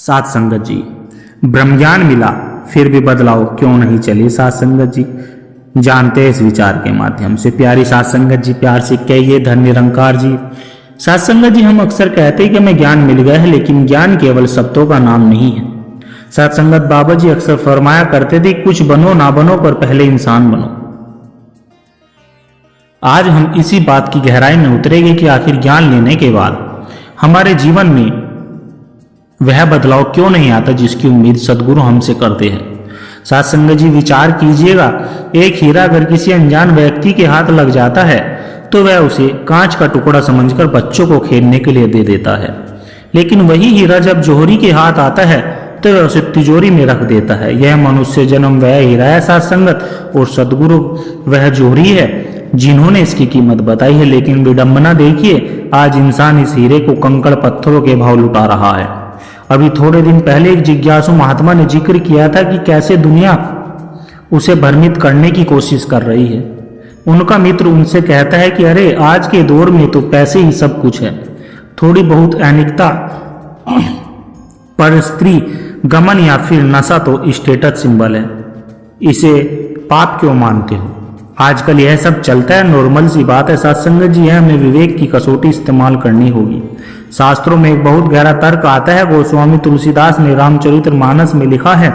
साथ संगत जी, ब्रह्म ज्ञान मिला फिर भी बदलाव क्यों नहीं चले? साथ संगत जी जानते हैं इस विचार के माध्यम से। प्यारी साथ संगत जी, प्यार से कहिए धन निरंकार जी। साथ संगत जी, हम अक्सर कहते हैं कि हमें ज्ञान मिल गया है, लेकिन ज्ञान केवल शब्दों का नाम नहीं है। साथ संगत बाबा जी अक्सर फरमाया करते थे, कुछ बनो ना बनो पर पहले इंसान बनो। आज हम इसी बात की गहराई में उतरेंगे कि आखिर ज्ञान लेने के बाद हमारे जीवन में वह बदलाव क्यों नहीं आता जिसकी उम्मीद सदगुरु हमसे करते हैं। साथ संगत जी विचार कीजिएगा, एक हीरा अगर किसी अनजान व्यक्ति के हाथ लग जाता है तो वह उसे कांच का टुकड़ा समझकर बच्चों को खेलने के लिए दे देता है, लेकिन वही हीरा जब जौहरी के हाथ आता है तो वह उसे तिजोरी में रख देता है। यह मनुष्य जन्म वह हीरा है साथ संगत, और सदगुरु वह जौहरी है जिन्होंने इसकी कीमत बताई है। लेकिन विडंबना देखिए, आज इंसान इस हीरे को कंकड़ पत्थरों के भाव लुटा रहा है। अभी थोड़े दिन पहले एक जिज्ञासु महात्मा ने जिक्र किया था कि कैसे दुनिया उसे भ्रमित करने की कोशिश कर रही है। उनका मित्र उनसे कहता है कि अरे आज के दौर में तो पैसे ही सब कुछ है, थोड़ी बहुत अनिकता पर स्त्री गमन या फिर नशा तो स्टेटस सिंबल है, इसे पाप क्यों मानते हो? आजकल यह सब चलता है, नॉर्मल सी बात है। साथ संगत जी, यह हमें विवेक की कसौटी इस्तेमाल करनी होगी। शास्त्रों में एक बहुत गहरा तर्क आता है। गोस्वामी तुलसीदास ने रामचरितमानस में लिखा है,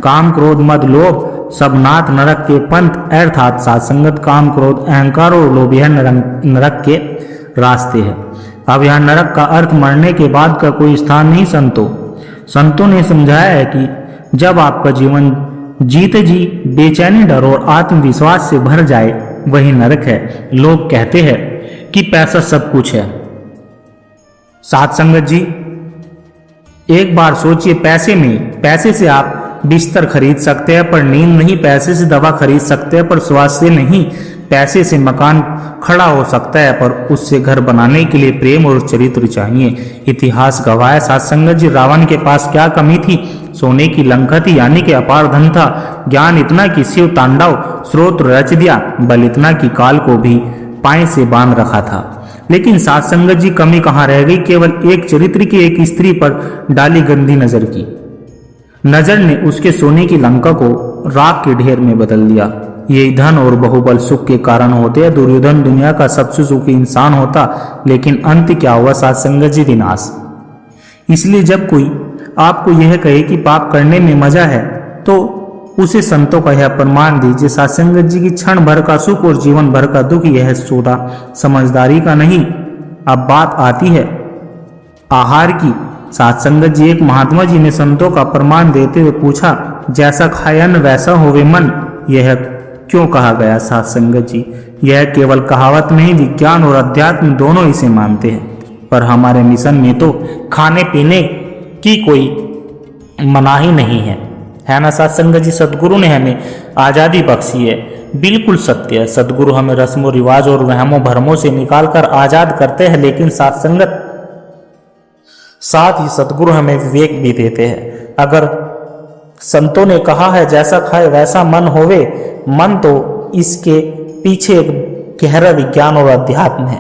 काम क्रोध मद लोभ सब नाथ नरक के पंथ। अर्थात साथ संगत, काम क्रोध अहंकार और लोभ यह नरक के रास्ते है। अब यहाँ नरक का अर्थ मरने के बाद का कोई स्थान नहीं। संतों ने समझाया है कि जब आपका जीवन जीते जी बेचैनी, डर और आत्मविश्वास से भर जाए वही नरक है। लोग कहते हैं कि पैसा सब कुछ है। साथ संगत जी, एक बार सोचिए, पैसे से आप बिस्तर खरीद सकते हैं पर नींद नहीं, पैसे से दवा खरीद सकते हैं पर स्वास्थ्य नहीं, पैसे से मकान खड़ा हो सकता है पर उससे घर बनाने के लिए प्रेम और चरित्र चाहिए। इतिहास गवाह है साथ संगत जी, रावण के पास क्या कमी थी? सोने की लंका थी, यानी कि अपार धन था। ज्ञान इतना कि शिव तांडव स्रोत रच दिया, बल इतना कि काल को भी पाए से बांध रखा था। लेकिन साथ संगत जी, कमी कहाँ रह गई? केवल एक चरित्र की, एक स्त्री पर डाली गंदी नजर की। नजर ने उसके सोने की लंका को राख के ढेर में बदल दिया। ये धन और बहुबल सुख के कारण होते हैं। दुर्योधन दुनिया का सबसे सुखी इंसान होता, लेकिन अंत क्या हुआ साथ संगत जी? विनाश। इसलिए जब कोई आपको यह कहे कि पाप करने में मजा है तो उसे संतों का यह प्रमाण दीजिए साथ संगत जी की क्षण भर का सुख और जीवन भर का दुख यह सोदा समझदारी का नहीं। अब बात आती है आहार की। साथ संगत जी, एक महात्मा जी ने संतों का प्रमाण देते हुए पूछा, जैसा खायन वैसा होवे मन, यह क्यों कहा गया? साथ संगत जी, यह केवल कहावत नहीं, विज्ञान और अध्यात्म दोनों इसे मानते हैं। पर हमारे मिशन में तो खाने पीने की कोई मनाही नहीं है ना साथ संगत जी? सदगुरु ने हमें आजादी बख्शी है, बिल्कुल सत्य है। सदगुरु हमें रस्मों रिवाज और वहमों भरमों से निकालकर आजाद करते हैं, लेकिन साथ संगत साथ ही सदगुरु हमें विवेक भी देते हैं। अगर संतों ने कहा है जैसा खाए वैसा मन होवे, मन तो इसके पीछे एक गहरा विज्ञान और अध्यात्म है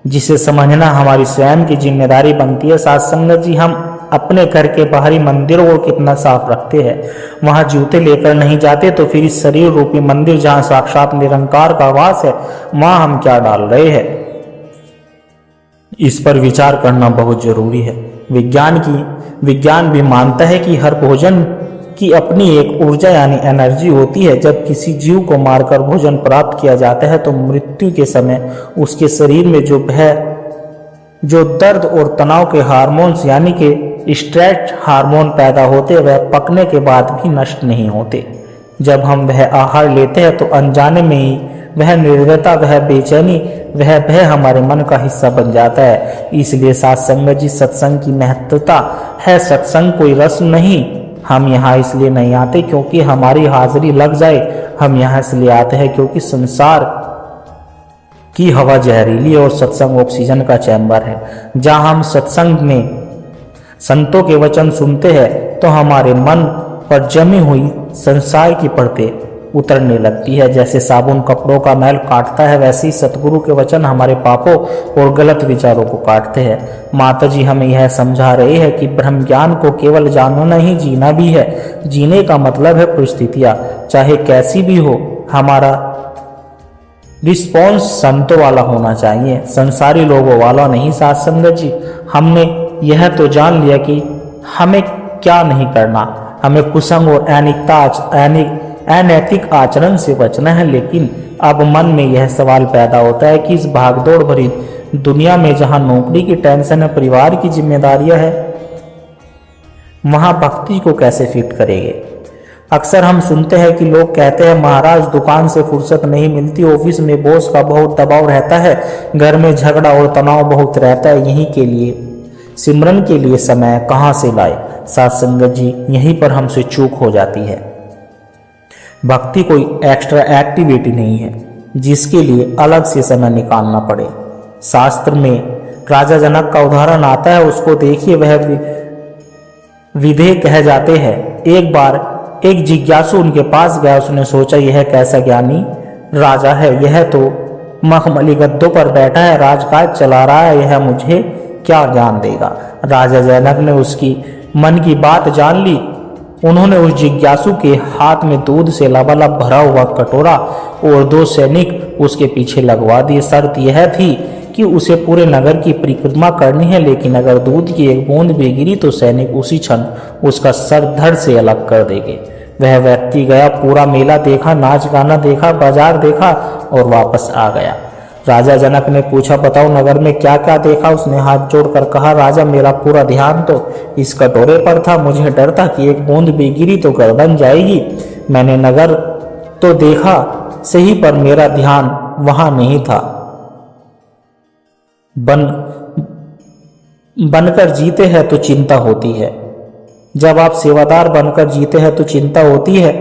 जिसे समझना हमारी स्वयं की जिम्मेदारी बनती है। साथ संगत जी, हम अपने घर के बाहरी मंदिरों को कितना साफ रखते हैं? वहां जूते लेकर नहीं जाते तो फिर इस शरीर रूपी मंदिर जहां साक्षात निरंकार का वास है, वहां हम क्या डाल रहे हैं? इस पर विचार करना बहुत जरूरी है। विज्ञान भी मानता है कि हर भोजन की अपनी एक ऊर्जा यानी एनर्जी होती है। जब किसी जीव को मारकर भोजन प्राप्त किया जाता है तो मृत्यु के समय उसके शरीर में जो दर्द और तनाव के हार्मोन्स यानी कि स्ट्रेस हार्मोन पैदा होते, वह पकने के बाद भी नष्ट नहीं होते। जब हम वह आहार लेते हैं तो अनजाने में ही वह निर्भयता, वह बेचैनी, वह भय हमारे मन का हिस्सा बन जाता है। इसलिए साथ संगत जी, सत्संग की महत्वता है। सत्संग कोई रस्म नहीं। हम यहाँ इसलिए नहीं आते क्योंकि हमारी हाजिरी लग जाए, हम यहाँ इसलिए आते हैं क्योंकि संसार की हवा जहरीली और सत्संग ऑक्सीजन का चैम्बर है। जहाँ हम सत्संग में संतों के वचन सुनते हैं तो हमारे मन पर जमी हुई संसार की परतें उतरने लगती है। जैसे साबुन कपड़ों का मैल काटता है, वैसे ही सतगुरु के वचन हमारे पापों और गलत विचारों को काटते हैं। माता जी हमें यह समझा रहे हैं कि ब्रह्म ज्ञान को केवल जानना नहीं, जीना भी है। जीने का मतलब है परिस्थितियां चाहे कैसी भी हो, हमारा रिस्पॉन्स संतों वाला होना चाहिए, संसारी लोगों वाला नहीं। साथ संगत जी, हमने यह तो जान लिया कि हमें क्या नहीं करना, हमें कुसंग और अनैतिक आचरण से बचना है। लेकिन अब मन में यह सवाल पैदा होता है कि इस भागदौड़ भरी दुनिया में जहां नौकरी की टेंशन है, परिवार की जिम्मेदारियां है, वहां भक्ति को कैसे फिट करेंगे। अक्सर हम सुनते हैं कि लोग कहते हैं महाराज दुकान से फुर्सत नहीं मिलती, ऑफिस में बॉस का बहुत दबाव रहता है, घर में झगड़ा और तनाव बहुत रहता है, यहीं के लिए सिमरन के लिए समय कहां से लाए। साथ संगत जी, यहीं पर हमसे चूक हो जाती है। भक्ति कोई एक्स्ट्रा एक्टिविटी नहीं है जिसके लिए अलग से समय निकालना पड़े। शास्त्र में राजा जनक का उदाहरण आता है, उसको देखिए, वह विधेय कह जाते हैं। एक बार एक जिज्ञासु उनके पास गया, उसने सोचा यह कैसा ज्ञानी राजा है, यह तो मखमली गद्दों पर बैठा है, राजकाज चला रहा है, यह मुझे क्या ज्ञान देगा। राजा जनक ने उसकी मन की बात जान ली। उन्होंने उस जिज्ञासु के हाथ में दूध से लबालब भरा हुआ कटोरा और 2 सैनिक उसके पीछे लगवा दिए। शर्त यह थी कि उसे पूरे नगर की परिक्रमा करनी है, लेकिन अगर दूध की एक बूंद भी गिरी तो सैनिक उसी क्षण उसका सर धड़ से अलग कर देंगे। वह व्यक्ति गया, पूरा मेला देखा, नाच गाना देखा, बाजार देखा और वापस आ गया। राजा जनक ने पूछा, बताओ नगर में क्या क्या देखा। उसने हाथ जोड़कर कहा, राजा मेरा पूरा ध्यान तो इस कटोरे पर था, मुझे डर था कि एक बूंद भी गिरी तो गर्दन जाएगी। मैंने नगर तो देखा सही पर मेरा ध्यान वहां नहीं था। बनकर जीते हैं तो चिंता होती है, जब आप सेवादार बनकर जीते हैं तो चिंता होती है।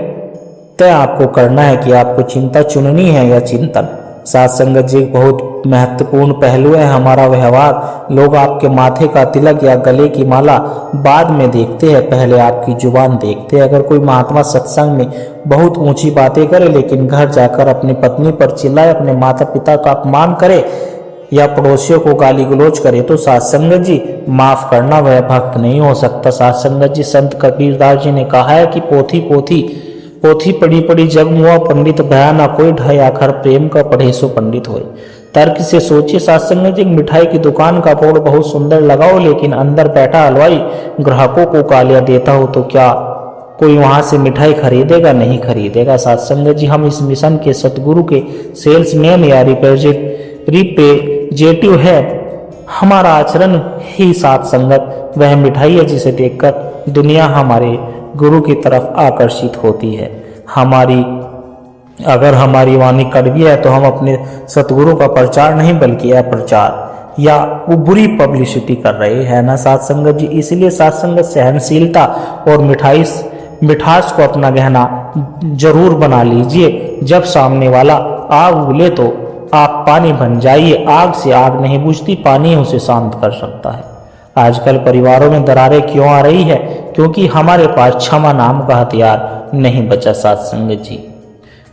तय आपको करना है कि आपको चिंता चुननी है या चिंतन। साथ संगत जी, बहुत महत्वपूर्ण पहलू है हमारा व्यवहार। लोग आपके माथे का तिलक या गले की माला बाद में देखते हैं, पहले आपकी जुबान देखते हैं। अगर कोई महात्मा सत्संग में बहुत ऊंची बातें करे लेकिन घर जाकर अपनी पत्नी पर चिल्लाए, अपने माता पिता का अपमान करे या पड़ोसियों को गाली गलौज करे तो साथ संगत जी माफ करना, वह भक्त नहीं हो सकता। साथ संगत जी, संत कबीरदास जी ने कहा है कि पोथी पड़ी पड़ी जग मुआ, पंडित भया ना कोई, ढाई आखर प्रेम का पढ़े सो पंडित होए। तर्क से सोचिए साथ संगत जी, मिठाई की दुकान का बोर्ड बहुत सुंदर लगाओ, लेकिन अंदर बैठा हलवाई ग्राहकों को गालियां देता हो तो क्या कोई वहां से मिठाई खरीदेगा? नहीं खरीदेगा। साथ संगत जी, हम इस मिशन के सतगुरु के सेल्समैन या रिप्रेजेंटेटिव है। हमारा आचरण ही साथ संगत वह मिठाई है जिसे देखकर दुनिया हमारे गुरु की तरफ आकर्षित होती है। अगर हमारी वाणी कड़वी है तो हम अपने सतगुरु का प्रचार नहीं बल्कि अप्रचार या वो बुरी पब्लिसिटी कर रहे हैं ना साथ संगत जी। इसलिए साथ संगत सहनशीलता और मिठास को अपना गहना जरूर बना लीजिए। जब सामने वाला आग उगले तो आप पानी बन जाइए। आग से आग नहीं बुझती, पानी उसे शांत कर सकता है। आजकल परिवारों में दरारें क्यों आ रही है? क्योंकि हमारे पास क्षमा नाम का हथियार नहीं बचा साथ संगत जी।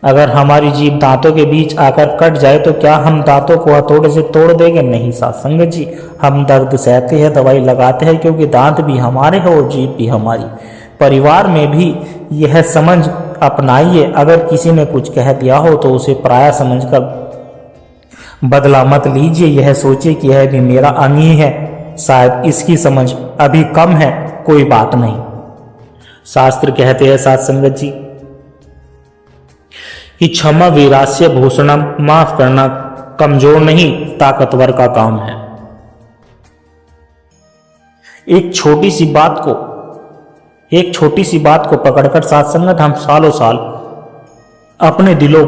अगर हमारी जीभ दांतों के बीच आकर कट जाए तो क्या हम दांतों को हथौड़े से तोड़ देंगे? नहीं साथ संगत जी, हम दर्द सहते हैं, दवाई लगाते हैं, क्योंकि दांत भी हमारे हैं और जीभ भी हमारी। परिवार में भी यह समझ अपनाइए, अगर किसी ने कुछ कह दिया हो तो उसे पराया समझकर बदला मत लीजिए। यह सोचिए कि यह भी मेरा अंग ही है, शायद इसकी समझ अभी कम है, कोई बात नहीं। शास्त्र कहते हैं साथ संगत जी कि क्षमा वीरास्य भूषणम, माफ करना कमजोर नहीं ताकतवर का काम है। एक छोटी सी बात को पकड़कर साथ संगत हम सालों साल अपने दिलों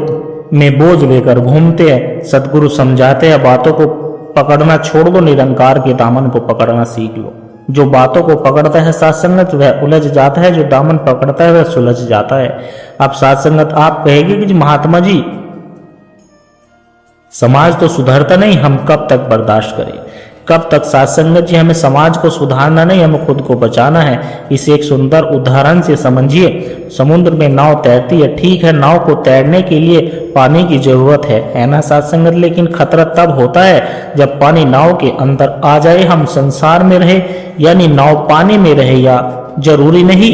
में बोझ लेकर घूमते हैं। सदगुरु समझाते हैं, बातों को पकड़ना छोड़ दो, निरंकार के दामन को पकड़ना सीख लो। जो बातों को पकड़ता है साथ संगत वह उलझ जाता है, जो दामन पकड़ता है वह सुलझ जाता है। अब साथ संगत आप कहेंगे कि महात्मा जी समाज तो सुधरता नहीं, हम कब तक बर्दाश्त करें? कब तक साथ संगत जी? हमें समाज को सुधारना नहीं, हमें खुद को बचाना है। इसे एक सुंदर उदाहरण से समझिए। समुद्र में नाव तैरती है, ठीक है, नाव को तैरने के लिए पानी की जरूरत है ना साथ संगत? लेकिन खतरा तब होता है जब पानी नाव के अंदर आ जाए। हम संसार में रहे यानी नाव पानी में रहे या जरूरी नहीं,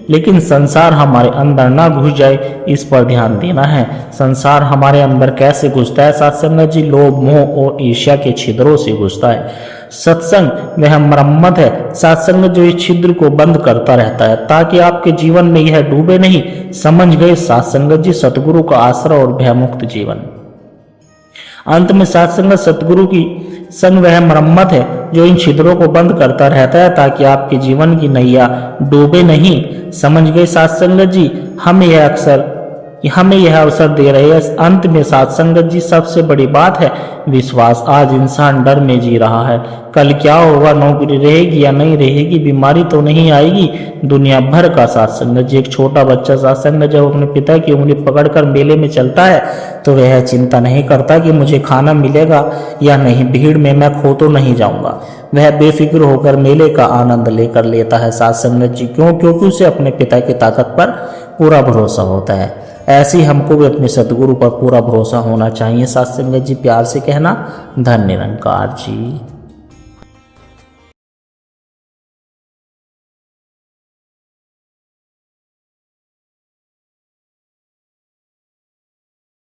लेकिन संसार हमारे अंदर ना घुस जाए, इस पर ध्यान देना है। संसार हमारे अंदर कैसे घुसता है साथ संगत जी? लोभ, मोह और ईर्ष्या के छिद्रों से घुसता है। सत्संग वह मरम्मत है साथ संगत जो इस छिद्र को बंद करता रहता है ताकि आपके जीवन में यह डूबे नहीं। समझ गए साथ संगत जी? सतगुरु का आश्रय और भयमुक्त जीवन। अंत में साथ संगत सतगुरु की संग वह मरम्मत है जो इन छिद्रों को बंद करता रहता है ताकि आपके जीवन की नैया डूबे नहीं। समझ गए साथ संगत जी? हमें यह अवसर दे रहे हैं। अंत में साथ संगत जी सबसे बड़ी बात है विश्वास। आज इंसान डर में जी रहा है, कल क्या होगा, नौकरी रहेगी या नहीं रहेगी, बीमारी तो नहीं आएगी, दुनिया भर का साथ संगत जी। एक छोटा बच्चा साथ संगत जब अपने पिता की उंगली पकड़कर मेले में चलता है तो वह चिंता नहीं करता कि मुझे खाना मिलेगा या नहीं, भीड़ में मैं खो तो नहीं जाऊंगा। वह बेफिक्र होकर मेले का आनंद लेकर लेता है साथ संगत जी। क्यों? क्योंकि उसे अपने पिता की ताकत पर पूरा भरोसा होता है। ऐसे ही हमको भी अपने सतगुरु पर पूरा भरोसा होना चाहिए साथ संगत जी। प्यार से कहना, धन्य निरंकार जी।